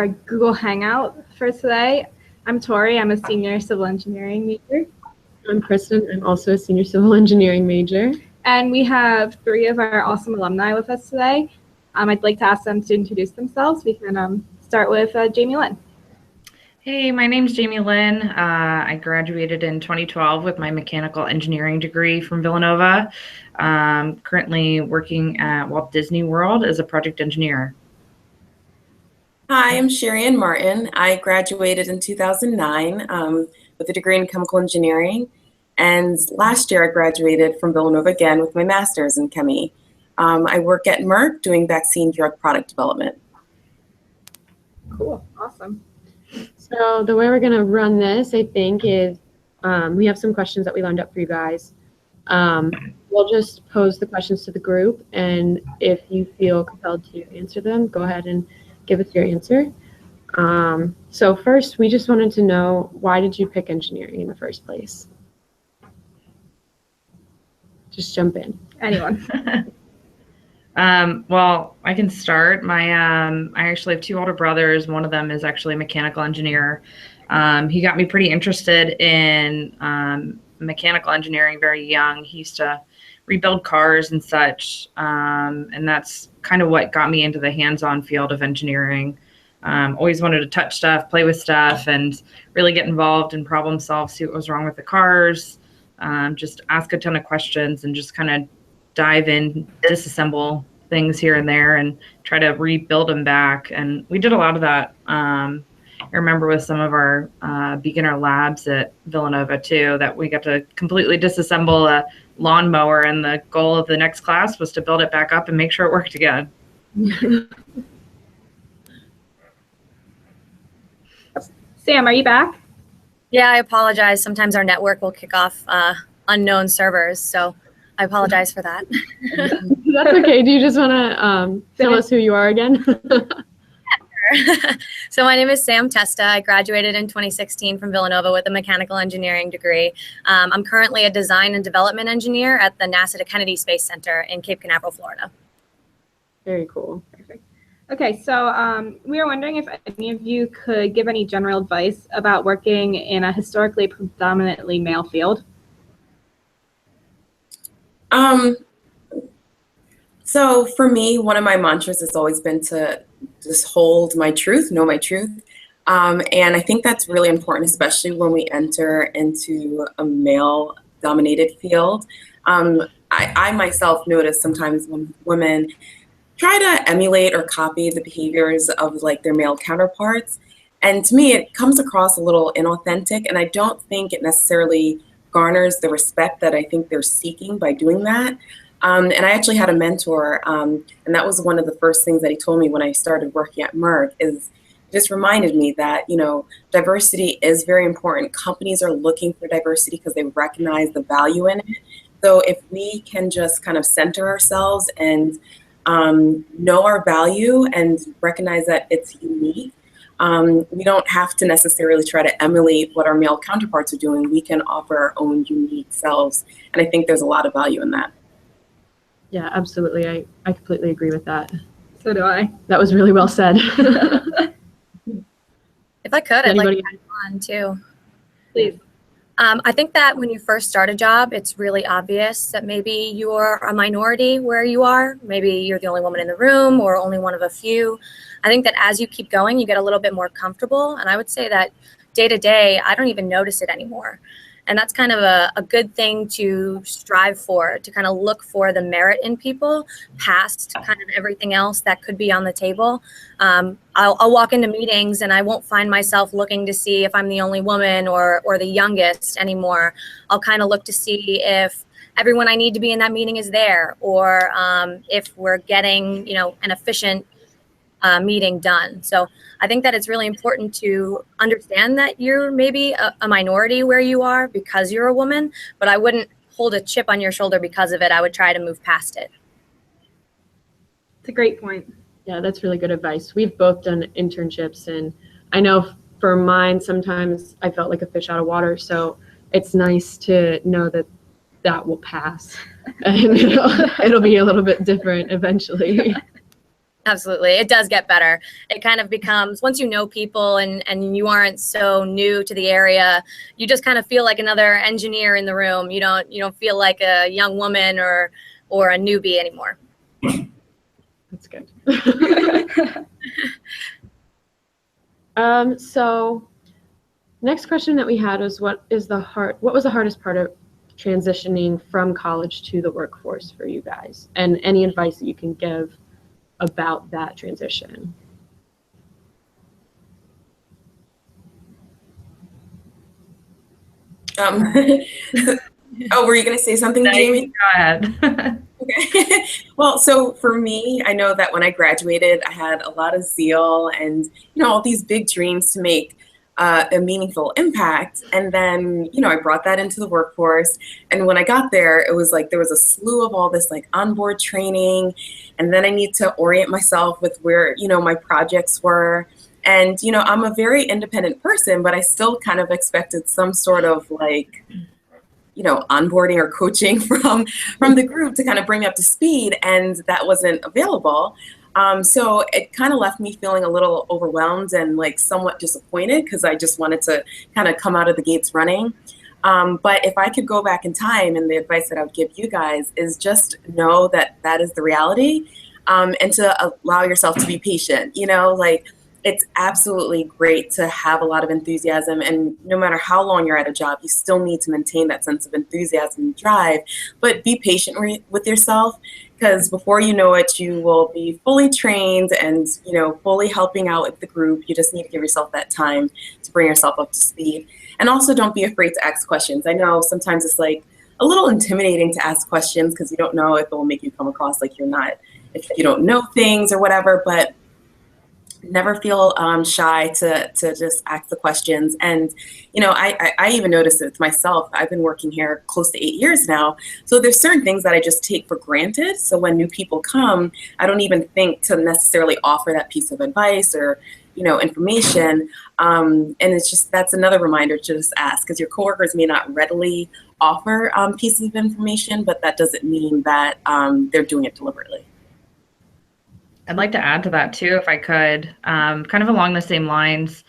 our Google Hangout for today. I'm Tori. I'm a senior civil engineering major. I'm Kristen. I'm also a senior civil engineering major. And we have 3 of our awesome alumni with us today. I'd like to ask them to introduce themselves. We can start with Jamie Lynn. Hey, my name's Jamie Lynn. I graduated in 2012 with my mechanical engineering degree from Villanova. Currently working at Walt Disney World as a project engineer. Hi, I'm Sherry-Ann Martin. I graduated in 2009 with a degree in chemical engineering. And last year I graduated from Villanova again with my master's in chemistry. I work at Merck doing vaccine drug product development. Cool, awesome. So the way we're going to run this, I think, is we have some questions that we lined up for you guys. We'll just pose the questions to the group, and if you feel compelled to answer them, go ahead and give us your answer. So first, we just wanted to know, why did you pick engineering in the first place? Just jump in. Anyone. Well, I can start. I actually have 2 older brothers. One of them is actually a mechanical engineer. He got me pretty interested in mechanical engineering very young. He used to rebuild cars and such, and that's kind of what got me into the hands-on field of engineering. Always wanted to touch stuff, play with stuff, and really get involved and problem solve, see what was wrong with the cars, just ask a ton of questions and just kind of dive in, disassemble things here and there and try to rebuild them back. And we did a lot of that. I remember with some of our beginner labs at Villanova too, that we got to completely disassemble a lawnmower, and the goal of the next class was to build it back up and make sure it worked again. Sam, are you back? Yeah, I apologize. Sometimes our network will kick off unknown servers, so I apologize for that. That's okay. Do you just want to tell us who you are again? So my name is Sam Testa. I graduated in 2016 from Villanova with a mechanical engineering degree. I'm currently a design and development engineer at the NASA Kennedy Space Center in Cape Canaveral, Florida. Very cool. Perfect. Okay, so we were wondering if any of you could give any general advice about working in a historically predominantly male field. So for me, one of my mantras has always been to just hold my truth, know my truth. And I think that's really important, especially when we enter into a male-dominated field. I myself notice sometimes when women try to emulate or copy the behaviors of like their male counterparts. And to me, it comes across a little inauthentic, and I don't think it necessarily garners the respect that I think they're seeking by doing that. And I actually had a mentor, and that was one of the first things that he told me when I started working at Merck, is just reminded me that, you know, diversity is very important. Companies are looking for diversity because they recognize the value in it. So if we can just kind of center ourselves and know our value and recognize that it's unique, we don't have to necessarily try to emulate what our male counterparts are doing. We can offer our own unique selves. And I think there's a lot of value in that. Yeah, absolutely. I completely agree with that. So do I. That was really well said. If I could, I'd like to add on too. Please. I think that when you first start a job, it's really obvious that maybe you're a minority where you are. Maybe you're the only woman in the room or only one of a few. I think that as you keep going, you get a little bit more comfortable. And I would say that day to day, I don't even notice it anymore. And that's kind of a good thing to strive for, to kind of look for the merit in people past kind of everything else that could be on the table. I'll walk into meetings and I won't find myself looking to see if I'm the only woman or the youngest anymore. I'll kind of look to see if everyone I need to be in that meeting is there, or if we're getting, you know, an efficient meeting done. So I think that it's really important to understand that you're maybe a minority where you are because you're a woman, but I wouldn't hold a chip on your shoulder because of it. I would try to move past it. It's a great point. Yeah, that's really good advice. We've both done internships, and I know for mine, sometimes I felt like a fish out of water. So it's nice to know that that will pass and it'll be a little bit different eventually. Absolutely. It does get better. It kind of becomes, once you know people and you aren't so new to the area, you just kind of feel like another engineer in the room. You don't feel like a young woman or a newbie anymore. That's good. So next question that we had was what was the hardest part of transitioning from college to the workforce for you guys? And any advice that you can give about that transition? Oh, were you going to say something, Jamie? Go ahead. Okay. Well, so for me, I know that when I graduated, I had a lot of zeal and, all these big dreams to make a meaningful impact. And then, I brought that into the workforce. And when I got there, it was like there was a slew of all this like onboard training. And then I need to orient myself with where, my projects were. And, I'm a very independent person, but I still kind of expected some sort of like, onboarding or coaching from the group to kind of bring me up to speed, and that wasn't available. So it kind of left me feeling a little overwhelmed and like somewhat disappointed because I just wanted to kind of come out of the gates running. But if I could go back in time, and the advice that I would give you guys is just know that that is the reality, and to allow yourself to be patient. It's absolutely great to have a lot of enthusiasm, and no matter how long you're at a job, you still need to maintain that sense of enthusiasm and drive, but be patient with yourself, because before you know it, you will be fully trained and, fully helping out with the group. You just need to give yourself that time to bring yourself up to speed. And also don't be afraid to ask questions. I know sometimes it's like a little intimidating to ask questions because you don't know if it will make you come across like if you don't know things or whatever, but never feel shy to just ask the questions. And, I even noticed it with myself. I've been working here close to 8 years now. So there's certain things that I just take for granted. So when new people come, I don't even think to necessarily offer that piece of advice or, information. And it's just, that's another reminder to just ask, because your coworkers may not readily offer pieces of information, but that doesn't mean that they're doing it deliberately. I'd like to add to that too, if I could, kind of along the same lines.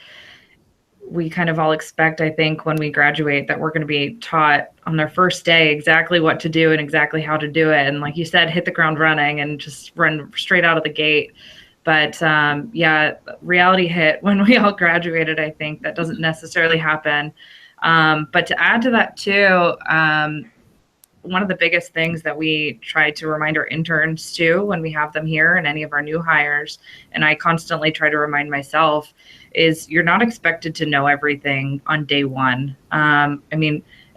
We kind of all expect, I think, when we graduate that we're going to be taught on their first day exactly what to do and exactly how to do it. And like you said, hit the ground running and just run straight out of the gate. But reality hit when we all graduated. I think that doesn't necessarily happen. But to add to that too, one of the biggest things that we try to remind our interns too when we have them here and any of our new hires, and I constantly try to remind myself, is you're not expected to know everything on day one. And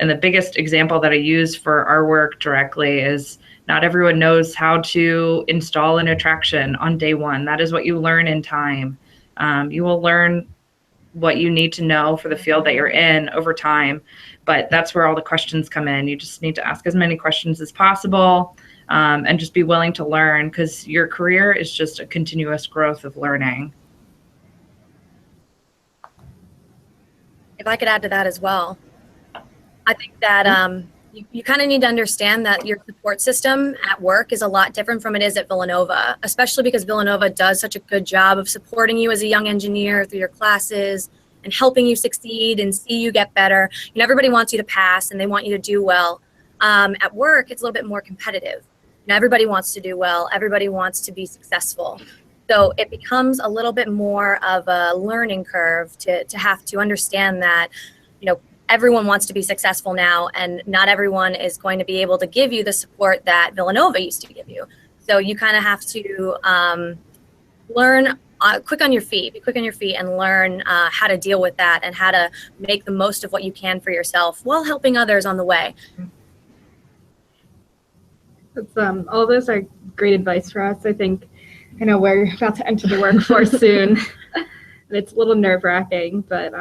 the biggest example that I use for our work directly is not everyone knows how to install an attraction on day one. That is what you learn in time. You will learn what you need to know for the field that you're in over time. But that's where all the questions come in. You just need to ask as many questions as possible, and just be willing to learn, because your career is just a continuous growth of learning. If I could add to that as well, I think that you kind of need to understand that your support system at work is a lot different from it is at Villanova, especially because Villanova does such a good job of supporting you as a young engineer through your classes and helping you succeed and see you get better. Everybody wants you to pass and they want you to do well. At work, it's a little bit more competitive. Everybody wants to do well. Everybody wants to be successful. So it becomes a little bit more of a learning curve to have to understand that, everyone wants to be successful now, and not everyone is going to be able to give you the support that Villanova used to give you. So you kind of have to learn, be quick on your feet and learn how to deal with that and how to make the most of what you can for yourself while helping others on the way. That's, all those are great advice for us. I think, we're about to enter the workforce soon. And it's a little nerve-wracking, but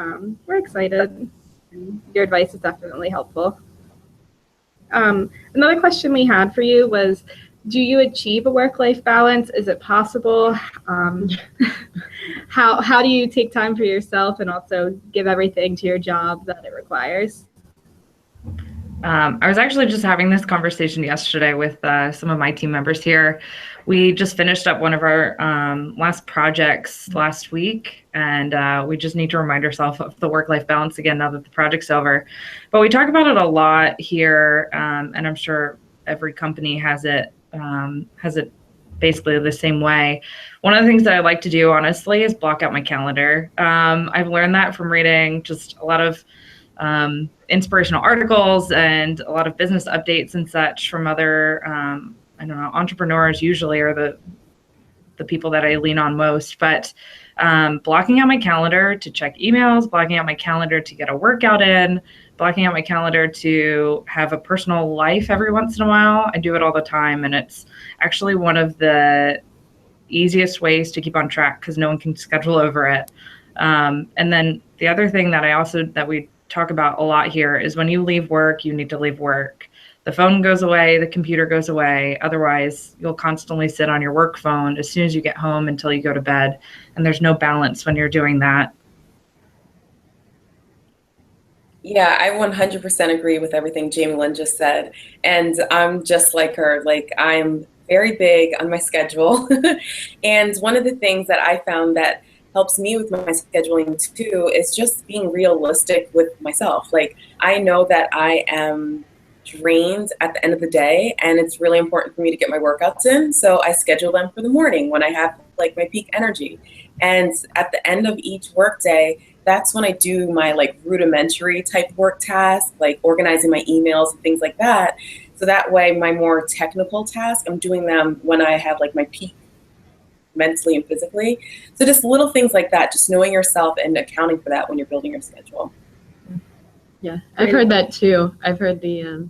we're excited. Your advice is definitely helpful. Another question we had for you was, do you achieve a work-life balance? Is it possible? How do you take time for yourself and also give everything to your job that it requires? I was actually just having this conversation yesterday with some of my team members here, We just finished up one of our last projects last week, and we just need to remind ourselves of the work-life balance again now that the project's over. But we talk about it a lot here, and I'm sure every company has it basically the same way. One of the things that I like to do, honestly, is block out my calendar. I've learned that from reading just a lot of inspirational articles and a lot of business updates and such from other I don't know, entrepreneurs usually are the people that I lean on most, but blocking out my calendar to check emails, blocking out my calendar to get a workout in, blocking out my calendar to have a personal life every once in a while. I do it all the time, and it's actually one of the easiest ways to keep on track because no one can schedule over it. And then the other thing that we talk about a lot here is when you leave work, you need to leave work. The phone goes away, the computer goes away. Otherwise, you'll constantly sit on your work phone as soon as you get home until you go to bed. And there's no balance when you're doing that. Yeah, I 100% agree with everything Jamie Lynn just said. And I'm just like her. Like, I'm very big on my schedule. And one of the things that I found that helps me with my scheduling too is just being realistic with myself. Like, I know that I am drained at the end of the day, and it's really important for me to get my workouts in. So I schedule them for the morning when I have like my peak energy. And at the end of each workday, that's when I do my like rudimentary type work tasks, like organizing my emails and things like that. So that way my more technical tasks, I'm doing them when I have like my peak mentally and physically. So just little things like that, just knowing yourself and accounting for that when you're building your schedule. Yeah, I've heard that too. I've heard the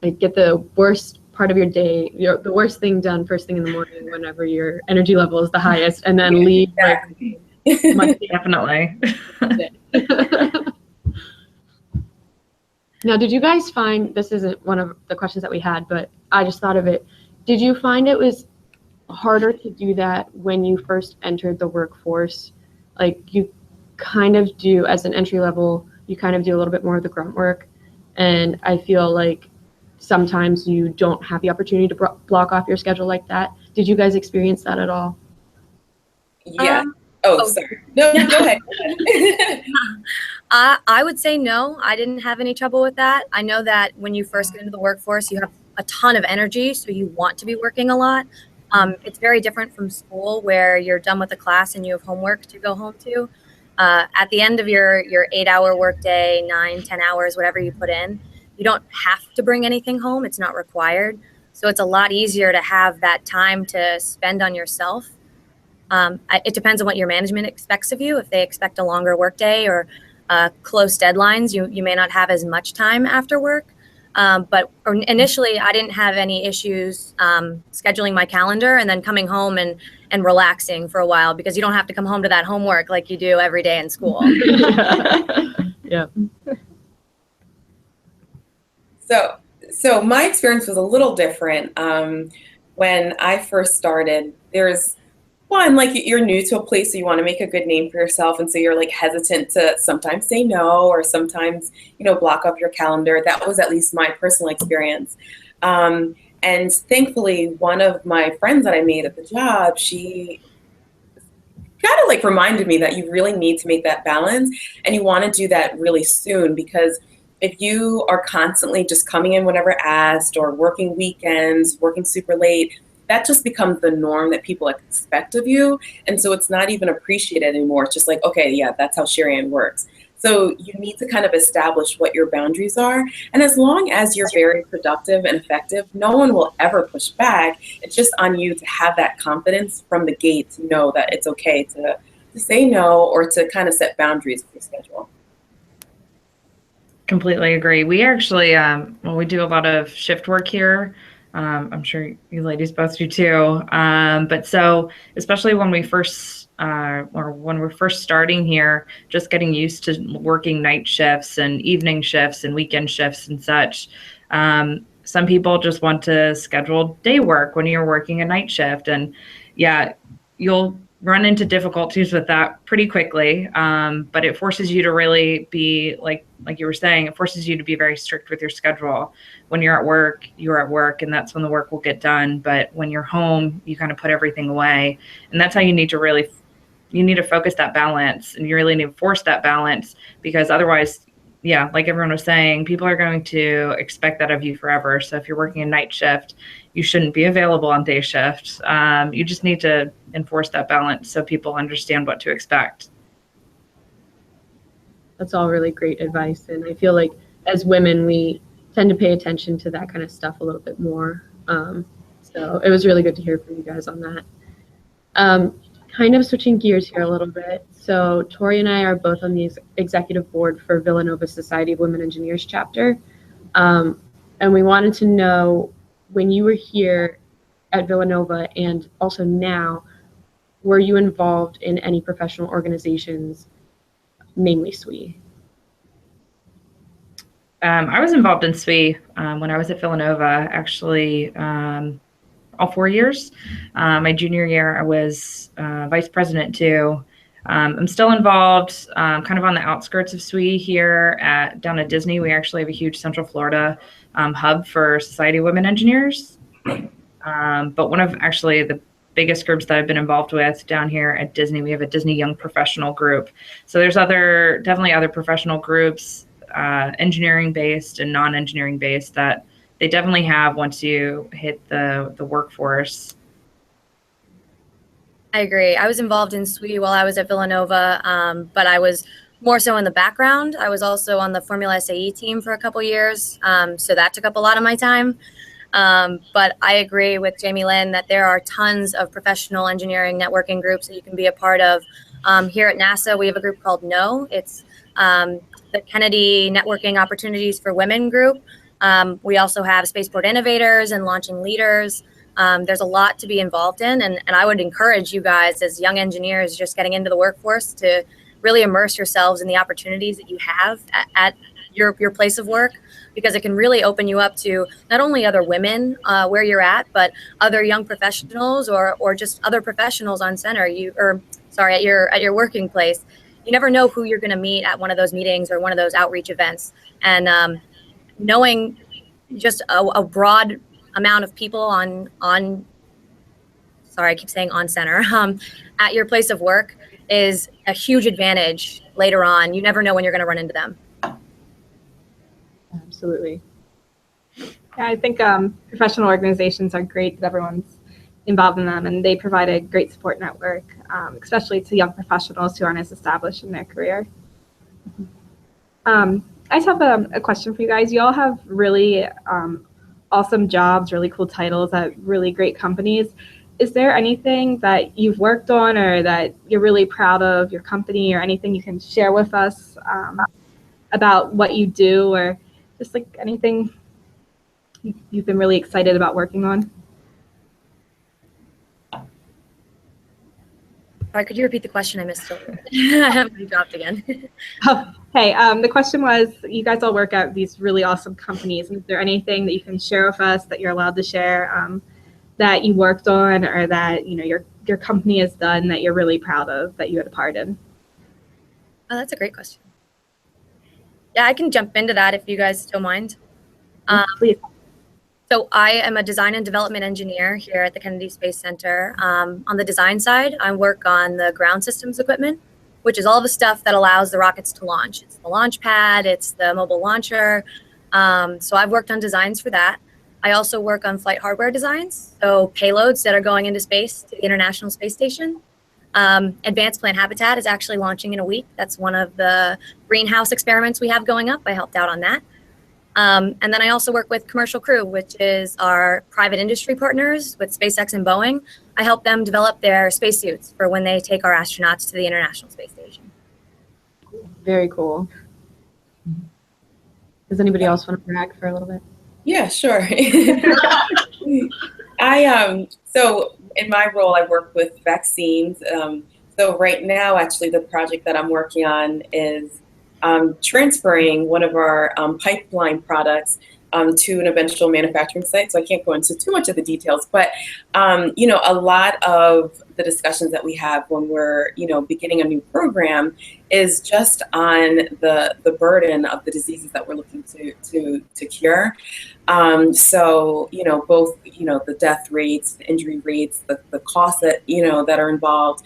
like get the worst part of your day, the worst thing done first thing in the morning whenever your energy level is the highest, and then leave. Exactly. Like, Definitely. Now, did you guys find, this isn't one of the questions that we had, but I just thought of it. Did you find it was harder to do that when you first entered the workforce? Like, you kind of do, as an entry level, you kind of do a little bit more of the grunt work. And I feel like sometimes you don't have the opportunity to block off your schedule like that. Did you guys experience that at all? Yeah. Sorry. No, go ahead. I would say no. I didn't have any trouble with that. I know that when you first get into the workforce, you have a ton of energy, so you want to be working a lot. It's very different from school where you're done with the class and you have homework to go home to. At the end of your 8-hour workday, 9, 10 hours, whatever you put in, you don't have to bring anything home. It's not required. So it's a lot easier to have that time to spend on yourself. It depends on what your management expects of you. If they expect a longer workday or close deadlines, you may not have as much time after work. But initially, I didn't have any issues scheduling my calendar and then coming home and relaxing for a while, because you don't have to come home to that homework like you do every day in school. Yeah. So my experience was a little different. When I first started, there's one, like, you're new to a place, so you want to make a good name for yourself, and so you're like hesitant to sometimes say no, or sometimes, block up your calendar. That was at least my personal experience. And thankfully, one of my friends that I made at the job, she kind of like reminded me that you really need to make that balance, and you want to do that really soon, because if you are constantly just coming in whenever asked, or working weekends, working super late, that just becomes the norm that people expect of you. And so it's not even appreciated anymore. It's just like, okay, yeah, that's how Sherry-Ann works. So you need to kind of establish what your boundaries are. And as long as you're very productive and effective, no one will ever push back. It's just on you to have that confidence from the gate to know that it's okay to say no, or to kind of set boundaries with your schedule. Completely agree. We actually, we do a lot of shift work here. I'm sure you ladies both do too. But so, especially when we first, or when we're first starting here, just getting used to working night shifts and evening shifts and weekend shifts and such. Some people just want to schedule day work when you're working a night shift, and yeah, you'll run into difficulties with that pretty quickly, but it forces you to really be like you were saying, it forces you to be very strict with your schedule. When you're at work, you're at work, and that's when the work will get done. But when you're home, you kind of put everything away, and that's how you need to focus that balance, and you really need to force that balance, because otherwise, yeah, like everyone was saying, people are going to expect that of you forever. So if you're working a night shift, you shouldn't be available on day shift. You just need to enforce that balance so people understand what to expect. That's all really great advice. And I feel like as women, we tend to pay attention to that kind of stuff a little bit more. So it was really good to hear from you guys on that. Kind of switching gears here a little bit. So Tori and I are both on the executive board for Villanova Society of Women Engineers chapter. And we wanted to know, when you were here at Villanova and also now, were you involved in any professional organizations, mainly SWE? I was involved in SWE when I was at Villanova, actually, all 4 years. My junior year, I was vice president too. I'm still involved, kind of on the outskirts of SWE here down at Disney. We actually have a huge Central Florida hub for Society of Women Engineers. But one of actually the biggest groups that I've been involved with down here at Disney, we have a Disney Young Professional group. So there's definitely other professional groups, engineering based and non-engineering based, that they definitely have once you hit the workforce. I agree. I was involved in SWE while I was at Villanova, but I was more so in the background. I was also on the Formula SAE team for a couple years, so that took up a lot of my time. But I agree with Jamie Lynn that there are tons of professional engineering networking groups that you can be a part of. Here at NASA, we have a group called KNOW. It's the Kennedy Networking Opportunities for Women group. We also have Spaceport Innovators and Launching Leaders. There's a lot to be involved in, and I would encourage you guys as young engineers just getting into the workforce to really immerse yourselves in the opportunities that you have at your place of work, because it can really open you up to not only other women where you're at, but other young professionals or just other professionals on center. At your working place. You never know who you're going to meet at one of those meetings or one of those outreach events, and knowing just a broad amount of people on center at your place of work is a huge advantage later on. You never know when you're going to run into them. Absolutely. Yeah, I think professional organizations are great that everyone's involved in them, and they provide a great support network, especially to young professionals who aren't as established in their career. I just have a question for you guys. You all have really awesome jobs, really cool titles at really great companies. Is there anything that you've worked on or that you're really proud of your company, or anything you can share with us about what you do, or just like anything you've been really excited about working on? Sorry, could you repeat the question? I missed it. You dropped again. Hey, the question was, you guys all work at these really awesome companies. Is there anything that you can share with us that you're allowed to share that you worked on, or that your company has done that you're really proud of that you had a part in? Oh, that's a great question. Yeah, I can jump into that if you guys don't mind. Please. So I am a design and development engineer here at the Kennedy Space Center. On the design side, I work on the ground systems equipment, which is all the stuff that allows the rockets to launch. It's the launch pad, it's the mobile launcher. So I've worked on designs for that. I also work on flight hardware designs, so payloads that are going into space to the International Space Station. Advanced Plant Habitat is actually launching in a week. That's one of the greenhouse experiments we have going up. I helped out on that. And then I also work with Commercial Crew, which is our private industry partners with SpaceX and Boeing. I help them develop their spacesuits for when they take our astronauts to the International Space Station. Very cool. Does anybody else want to brag for a little bit? Yeah, sure. So in my role, I work with vaccines. So right now, actually, the project that I'm working on is transferring one of our pipeline products to an eventual manufacturing site. So I can't go into too much of the details, but you know, a lot of the discussions that we have when we're, you know, beginning a new program is just on the burden of the diseases that we're looking to cure. So, you know, both, you know, the death rates, the injury rates, the costs that, you know, that are involved.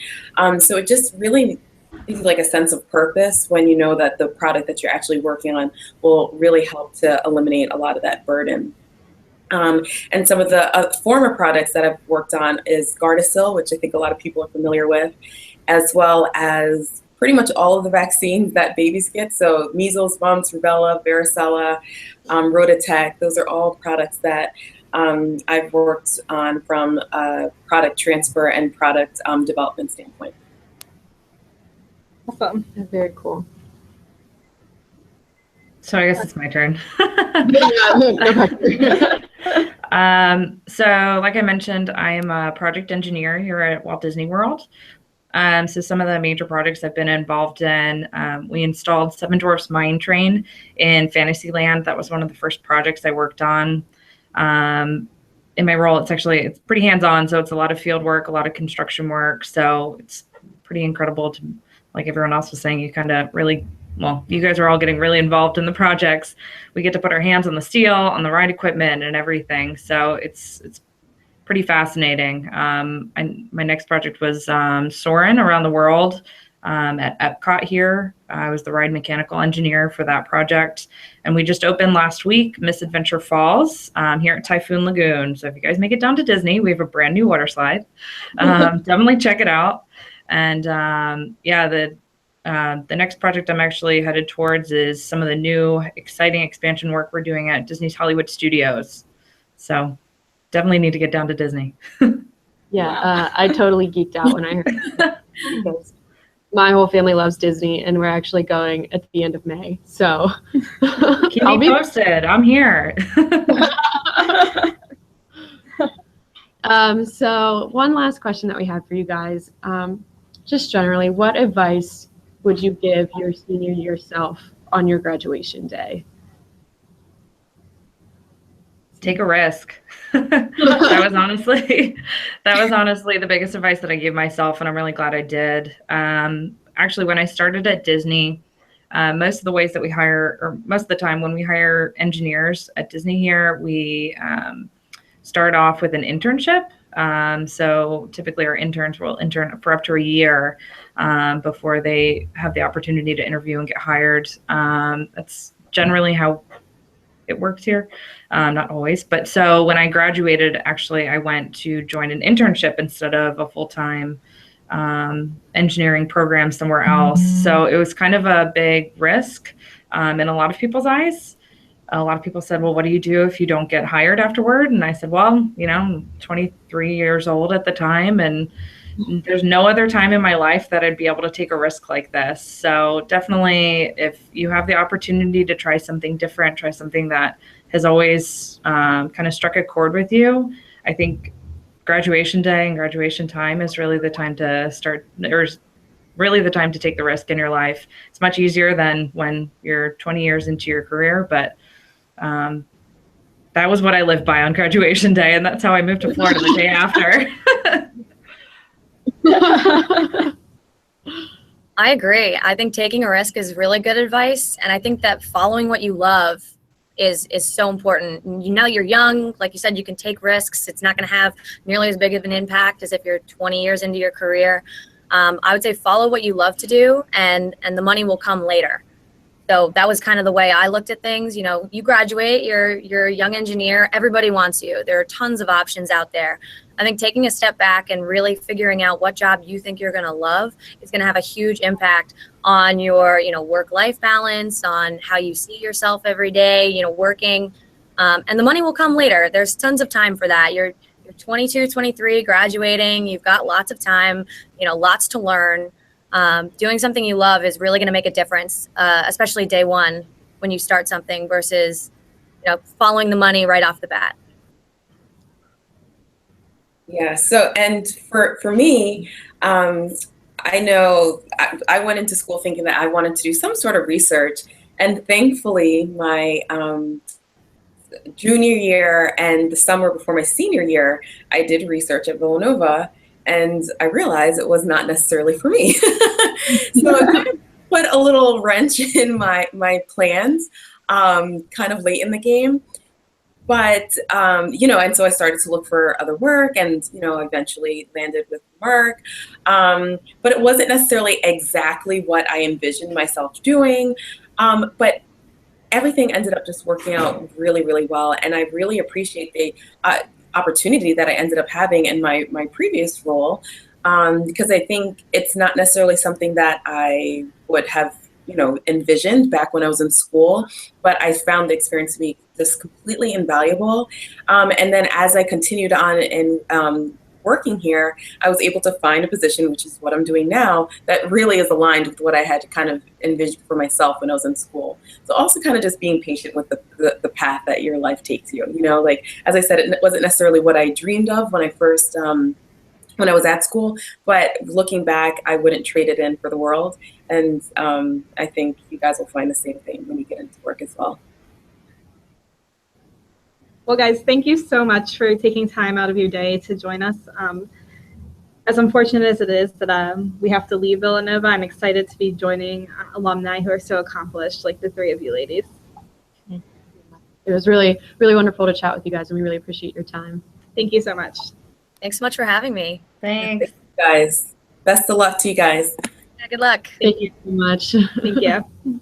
So it just really gives you like a sense of purpose when you know that the product that you're actually working on will really help to eliminate a lot of that burden. And some of the former products that I've worked on is Gardasil, which I think a lot of people are familiar with, as well as pretty much all of the vaccines that babies get. So measles, mumps, rubella, varicella, Rototec, those are all products that I've worked on from a product transfer and product development standpoint. Awesome. Very cool. So I guess it's my turn. So like I mentioned, I am a project engineer here at Walt Disney World. So some of the major projects I've been involved in, we installed Seven Dwarfs Mine Train in Fantasyland. That was one of the first projects I worked on. In my role, it's pretty hands-on, so it's a lot of field work, a lot of construction work. So it's pretty incredible to, like everyone else was saying, you kind of really, well, you guys are all getting really involved in the projects. We get to put our hands on the steel, on the ride equipment and everything. So it's pretty fascinating. And my next project was Soarin' around the world at Epcot here. I was the ride mechanical engineer for that project. And we just opened last week, Misadventure Falls here at Typhoon Lagoon. So if you guys make it down to Disney, we have a brand new water slide. Definitely check it out. And yeah, the next project I'm actually headed towards is some of the new exciting expansion work we're doing at Disney's Hollywood Studios. So definitely need to get down to Disney. Yeah, I totally geeked out when I heard that because my whole family loves Disney, and we're actually going at the end of May. So keep me posted. I'm here. So one last question that we have for you guys. Just generally, what advice would you give your senior year self on your graduation day? Take a risk. That was honestly the biggest advice that I gave myself, and I'm really glad I did. Actually, when I started at Disney, most of the ways that we hire, or most of the time when we hire engineers at Disney here, we start off with an internship. So typically our interns will intern for up to a year before they have the opportunity to interview and get hired. That's generally how it works here. Not always, but so when I graduated, actually, I went to join an internship instead of a full-time engineering program somewhere else. So it was kind of a big risk in a lot of people's eyes. A lot of people said, well, what do you do if you don't get hired afterward? And I said, well, you know, I'm 23 years old at the time, and there's no other time in my life that I'd be able to take a risk like this. So definitely, if you have the opportunity to try something different, try something that has always kind of struck a chord with you, I think graduation day and graduation time is really the time to start, or really the time to take the risk in your life. It's much easier than when you're 20 years into your career, but that was what I lived by on graduation day, and that's how I moved to Florida the day after. I agree. I think taking a risk is really good advice, and I think that following what you love is so important. You know, you're young, like you said, you can take risks. It's not going to have nearly as big of an impact as if you're 20 years into your career. I would say follow what you love to do, and the money will come later. So that was kind of the way I looked at things. You know, you graduate, you're a young engineer, everybody wants you. There are tons of options out there. I think taking a step back and really figuring out what job you think you're going to love is going to have a huge impact on your, you know, work-life balance, on how you see yourself every day, you know, working, and the money will come later. There's tons of time for that. You're 22, 23, graduating, you've got lots of time, you know, lots to learn. Doing something you love is really going to make a difference, especially day one when you start something versus, you know, following the money right off the bat. Yeah. So, and for me, I know I went into school thinking that I wanted to do some sort of research, and thankfully my junior year and the summer before my senior year, I did research at Villanova, and I realized it was not necessarily for me. So it kind of put a little wrench in my plans, kind of late in the game. But, and so I started to look for other work and, eventually landed with Merck. But it wasn't necessarily exactly what I envisioned myself doing. But everything ended up just working out really, really well. And I really appreciate the opportunity that I ended up having in my previous role, because I think it's not necessarily something that I would have envisioned back when I was in school, but I found the experience to be just completely invaluable. And then as I continued on in working here, I was able to find a position, which is what I'm doing now, that really is aligned with what I had kind of envisioned for myself when I was in school. So also kind of just being patient with the path that your life takes you. Like, as I said, it wasn't necessarily what I dreamed of when I first when I was at school, but looking back, I wouldn't trade it in for the world. And I think you guys will find the same thing when you get into work as well. Well, guys, thank you so much for taking time out of your day to join us. As unfortunate as it is that we have to leave Villanova, I'm excited to be joining alumni who are so accomplished, like the three of you ladies. It was really, really wonderful to chat with you guys, and we really appreciate your time. Thank you so much. Thanks so much for having me. Thanks. Thank you guys. Best of luck to you guys. Yeah, good luck. Thank you so much. Thank you.